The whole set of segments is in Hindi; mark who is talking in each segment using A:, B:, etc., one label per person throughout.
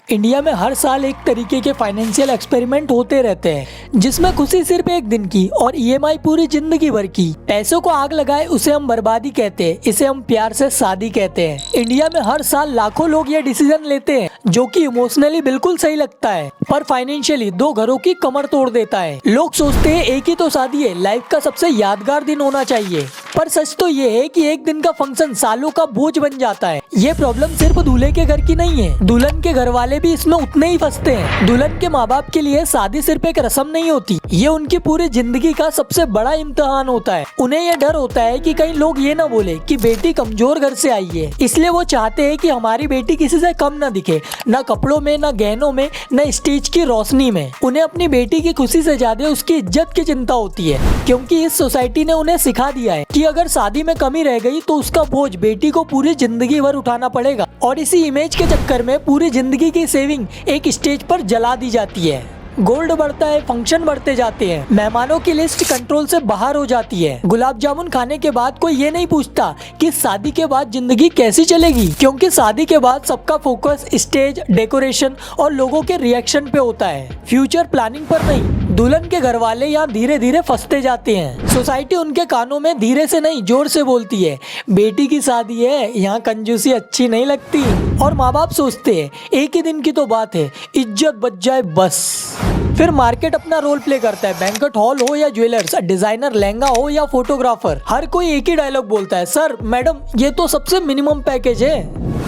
A: इंडिया में हर साल एक तरीके के फाइनेंशियल एक्सपेरिमेंट होते रहते हैं जिसमें खुशी सिर्फ एक दिन की और ईएमआई पूरी जिंदगी भर की। पैसों को आग लगाए उसे हम बर्बादी कहते हैं, इसे हम प्यार से शादी कहते हैं। इंडिया में हर साल लाखों लोग ये डिसीजन लेते हैं जो कि इमोशनली बिल्कुल सही लगता है पर फाइनेंशियली दो घरों की कमर तोड़ देता है। लोग सोचते हैं एक ही तो शादी है, लाइफ का सबसे यादगार दिन होना चाहिए, पर सच तो ये है कि एक दिन का फंक्शन सालों का बोझ बन जाता है। ये प्रॉब्लम सिर्फ दूल्हे के घर की नहीं है, दुल्हन के घर वाले भी इसमें उतने ही फंसते हैं। दुल्हन के माँ बाप के लिए शादी सिर्फ एक रस्म नहीं होती, ये उनकी पूरी जिंदगी का सबसे बड़ा इम्तिहान होता है। उन्हें ये डर होता है कि कहीं लोग ये ना बोले कि बेटी कमजोर घर से आई है, इसलिए वो चाहते हैं कि हमारी बेटी किसी से कम ना दिखे, ना कपड़ों में, ना गहनों में, ना स्टेज की रोशनी में। उन्हें अपनी बेटी की खुशी से ज्यादा उसकी इज्जत की चिंता होती है, क्योंकि इस सोसाइटी ने उन्हें सिखा दिया है कि अगर शादी में कमी रह गई तो उसका बोझ बेटी को पूरी जिंदगी भर उठाना पड़ेगा। और इसी इमेज के चक्कर में पूरी जिंदगी की सेविंग एक स्टेज पर जला दी जाती है। गोल्ड बढ़ता है, फंक्शन बढ़ते जाते हैं, मेहमानों की लिस्ट कंट्रोल से बाहर हो जाती है। गुलाब जामुन खाने के बाद कोई ये नहीं पूछता कि शादी के बाद जिंदगी कैसी चलेगी, क्योंकि शादी के बाद सबका फोकस स्टेज, डेकोरेशन और लोगों के रिएक्शन पे होता है, फ्यूचर प्लानिंग पर नहीं। दुल्हन के घर वाले यहाँ धीरे धीरे फंसते जाते हैं। सोसाइटी उनके कानों में धीरे से नहीं जोर से बोलती है, बेटी की शादी है, यहाँ कंजूसी अच्छी नहीं लगती। और माँ बाप सोचते हैं एक ही दिन की तो बात है, इज्जत बच जाए बस। फिर मार्केट अपना रोल प्ले करता है, बैंक्वेट हॉल हो या ज्वेलर्स, डिजाइनर लहंगा हो या फोटोग्राफर, हर कोई एक ही डायलॉग बोलता है, सर मैडम ये तो सबसे मिनिमम पैकेज है।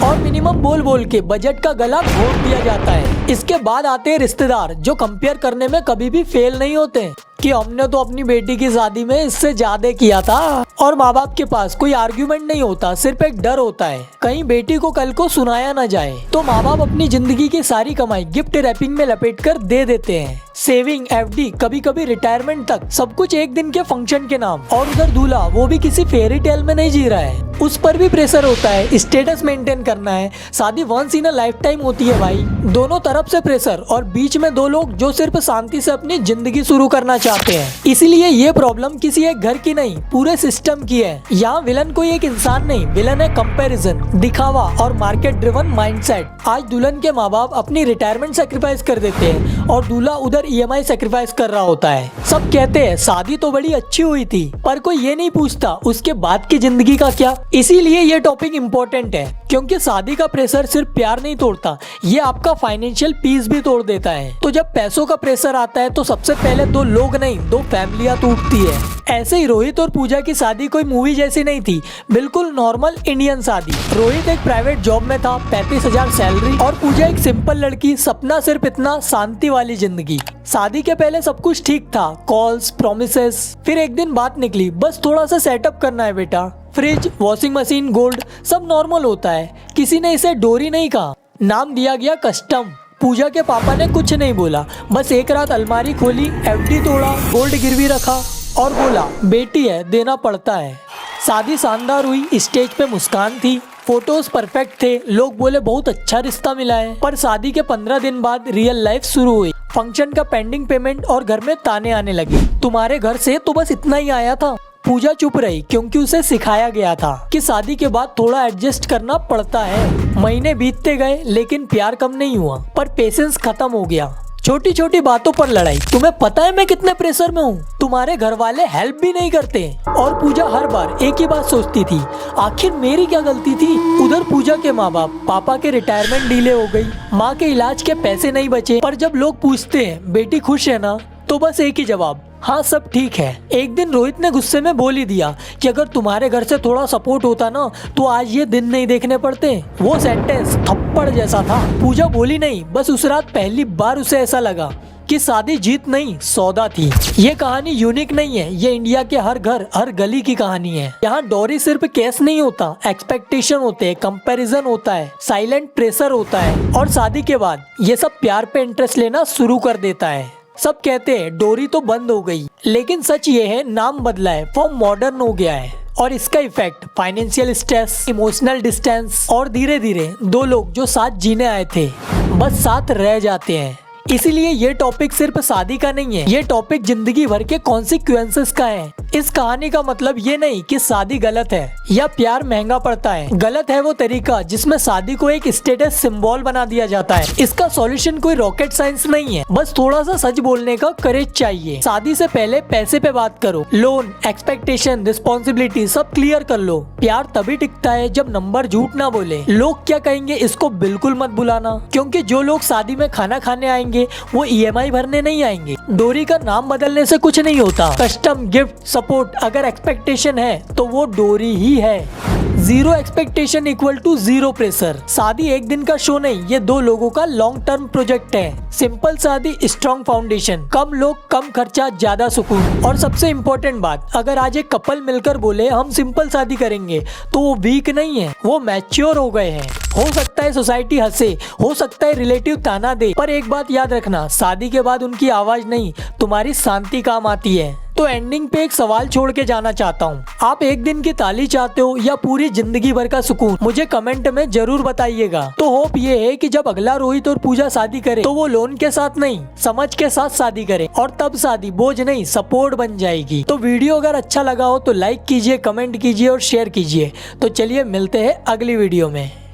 A: और मिनिमम बोल बोल के बजट का गला घोट दिया जाता है। इसके बाद आते हैं रिश्तेदार जो कंपेयर करने में कभी भी फेल नहीं होते कि हमने तो अपनी बेटी की शादी में इससे ज्यादा किया था। और माँ बाप के पास कोई आर्ग्यूमेंट नहीं होता, सिर्फ एक डर होता है कहीं बेटी को कल को सुनाया ना जाए। तो माँ बाप अपनी जिंदगी की सारी कमाई गिफ्ट रैपिंग में लपेट कर दे देते हैं, सेविंग, एफडी, कभी कभी रिटायरमेंट तक, सब कुछ एक दिन के फंक्शन के नाम। और उधर दूल्हा वो भी किसी फेरी टेल में नहीं जी रहा है, उस पर भी प्रेशर होता है, स्टेटस मेंटेन करना है। शादी once in a lifetime होती है भाई, दोनों तरफ से प्रेशर और बीच में दो लोग जो सिर्फ शांति से अपनी जिंदगी शुरू करना चाहते हैं। इसीलिए ये प्रॉब्लम किसी एक घर की नहीं, पूरे सिस्टम की है। यहाँ विलन कोई एक इंसान नहीं, विलन है कंपैरिजन, दिखावा और मार्केट ड्रिवन माइंडसेट। आज दुल्हन के माँ बाप अपनी रिटायरमेंट सेक्रीफाइस कर देते हैं और दूल्हा उधर ईएमआई सेक्रीफाइस कर रहा होता है। सब कहते हैं शादी तो बड़ी अच्छी हुई थी, पर कोई ये नहीं पूछता उसके बाद की जिंदगी का क्या। इसीलिए ये टॉपिक इम्पोर्टेंट है, क्योंकि शादी का प्रेशर सिर्फ प्यार नहीं तोड़ता, ये आपका फाइनेंशियल पीस भी तोड़ देता है। तो जब पैसों का प्रेशर आता है तो सबसे पहले दो लोग नहीं, दो फैमिलियां टूटती है। ऐसे ही रोहित और पूजा की शादी कोई मूवी जैसी नहीं थी, बिल्कुल नॉर्मल इंडियन शादी। रोहित एक प्राइवेट जॉब में था, 35,000 सैलरी, और पूजा एक सिंपल लड़की, सपना सिर्फ इतना, शांति वाली जिंदगी। शादी के पहले सब कुछ ठीक था, कॉल्स, प्रॉमिसेस। फिर एक दिन बात निकली, बस थोड़ा सा सेटअप करना है बेटा। फ्रिज, वॉशिंग मशीन, गोल्ड, सब नॉर्मल होता है। किसी ने इसे डोरी नहीं कहा, नाम दिया गया कस्टम। पूजा के पापा ने कुछ नहीं बोला, बस एक रात अलमारी खोली, एफडी तोड़ा, गोल्ड गिरवी रखा और बोला बेटी है, देना पड़ता है। शादी शानदार हुई, स्टेज पे मुस्कान थी, फोटोज परफेक्ट थे, लोग बोले बहुत अच्छा रिश्ता मिला है। पर शादी के 15 दिन बाद रियल लाइफ शुरू हुई। फंक्शन का पेंडिंग पेमेंट और घर में ताने आने लगे, तुम्हारे घर से तो बस इतना ही आया था। पूजा चुप रही, क्योंकि उसे सिखाया गया था कि शादी के बाद थोड़ा एडजस्ट करना पड़ता है। महीने बीतते गए लेकिन प्यार कम नहीं हुआ, पर पेशेंस खत्म हो गया। छोटी छोटी बातों पर लड़ाई, तुम्हें पता है मैं कितने प्रेशर में हूँ, तुम्हारे घर वाले हेल्प भी नहीं करते। और पूजा हर बार एक ही बात सोचती थी, आखिर मेरी क्या गलती थी। उधर पूजा के माँ बाप, पापा के रिटायरमेंट डिले हो गई, माँ के इलाज के पैसे नहीं बचे। पर जब लोग पूछते हैं बेटी खुश है ना, तो बस एक ही जवाब, हाँ सब ठीक है। एक दिन रोहित ने गुस्से में बोल ही दिया कि अगर तुम्हारे घर से थोड़ा सपोर्ट होता ना तो आज ये दिन नहीं देखने पड़ते। वो सेंटेंस थप्पड़ जैसा था। पूजा बोली नहीं, बस उस रात पहली बार उसे ऐसा लगा कि शादी जीत नहीं, सौदा थी। ये कहानी यूनिक नहीं है, ये इंडिया के हर घर, हर गली की कहानी है। यहाँ डोरी सिर्फ केस नहीं होता, एक्सपेक्टेशन होते हैं, कंपैरिजन होता है, साइलेंट प्रेशर होता है, और शादी के बाद ये सब प्यार पे इंटरेस्ट लेना शुरू कर देता है। सब कहते हैं डोरी तो बंद हो गई, लेकिन सच ये है नाम बदला है, फॉर्म मॉडर्न हो गया है। और इसका effect financial stress, emotional distance, और धीरे धीरे दो लोग जो साथ जीने आए थे बस साथ रह जाते हैं। इसीलिए ये टॉपिक सिर्फ शादी का नहीं है, ये टॉपिक जिंदगी भर के कॉन्सिक्वेंसेस का है। इस कहानी का मतलब ये नहीं कि शादी गलत है या प्यार महंगा पड़ता है। गलत है वो तरीका जिसमें शादी को एक स्टेटस सिंबल बना दिया जाता है। इसका सॉल्यूशन कोई रॉकेट साइंस नहीं है, बस थोड़ा सा सच बोलने का करेज चाहिए। शादी से पहले पैसे पे बात करो, लोन, एक्सपेक्टेशन, रिस्पॉन्सिबिलिटी सब क्लियर कर लो। प्यार तभी टिकता है जब नंबर झूठ ना बोले। लोग क्या कहेंगे इसको बिल्कुल मत भुलाना, क्योंकि जो लोग शादी में खाना खाने आएंगे वो EMI भरने नहीं आएंगे। डोरी का नाम बदलने से कुछ नहीं होता। कस्टम, गिफ्ट, सपोर्ट अगर एक्सपेक्टेशन है तो वो डोरी ही है। Zero expectation equal to zero pressure. शादी एक दिन का शो नहीं, ये 2 लोगों का लॉन्ग टर्म प्रोजेक्ट है। सिंपल शादी, स्ट्रॉन्ग फाउंडेशन, कम लोग, कम खर्चा, ज्यादा सुकून। और सबसे इम्पोर्टेंट बात, अगर आज एक कपल मिलकर बोले हम सिंपल शादी करेंगे तो वो वीक नहीं है, वो मैच्योर हो गए हैं। हो सकता है सोसाइटी हंसे, हो सकता है रिलेटिव ताना दे, पर एक बात याद रखना, शादी के बाद उनकी आवाज नहीं, तुम्हारी शांति काम आती है। तो एंडिंग पे एक सवाल छोड़ के जाना चाहता हूँ, आप एक दिन की ताली चाहते हो या पूरी जिंदगी भर का सुकून? मुझे कमेंट में जरूर बताइएगा। तो होप ये है कि जब अगला रोहित और पूजा शादी करे तो वो लोन के साथ नहीं, समझ के साथ शादी करे, और तब शादी बोझ नहीं सपोर्ट बन जाएगी। तो वीडियो अगर अच्छा लगा हो तो लाइक कीजिए, कमेंट कीजिए और शेयर कीजिए। तो चलिए मिलते हैं अगली वीडियो में।